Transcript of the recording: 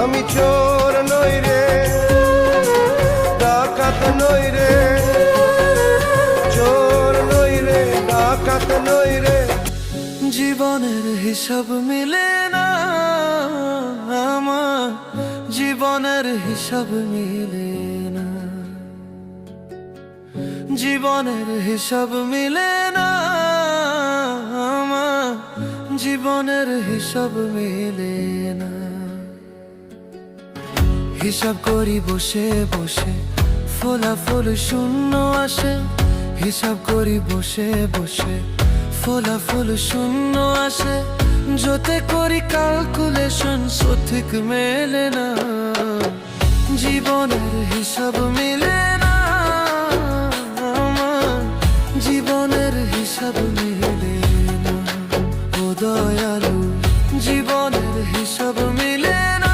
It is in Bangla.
আমি চোর নই রে, ডাকাত নই রে, চোর নই রে, ডাকাত নই রে। জীবনের হিসাব মিলে না আমার, জীবনের হিসাব মিলে না, জীবনের হিসাব মিলে না আমার, জীবনের হিসাব মিলে না। হিসাব করি বসে বসে, ফলাফল শূন্য আসে। হিসাব করি বসে বসে, ফলাফল শূন্য আসে। যতে করি ক্যালকুলেশন সঠিক মেলে না, জীবনের হিসাব মিলে না আমার, জীবনের হিসাব মিলে না। ও দয়ালু, জীবনের হিসাব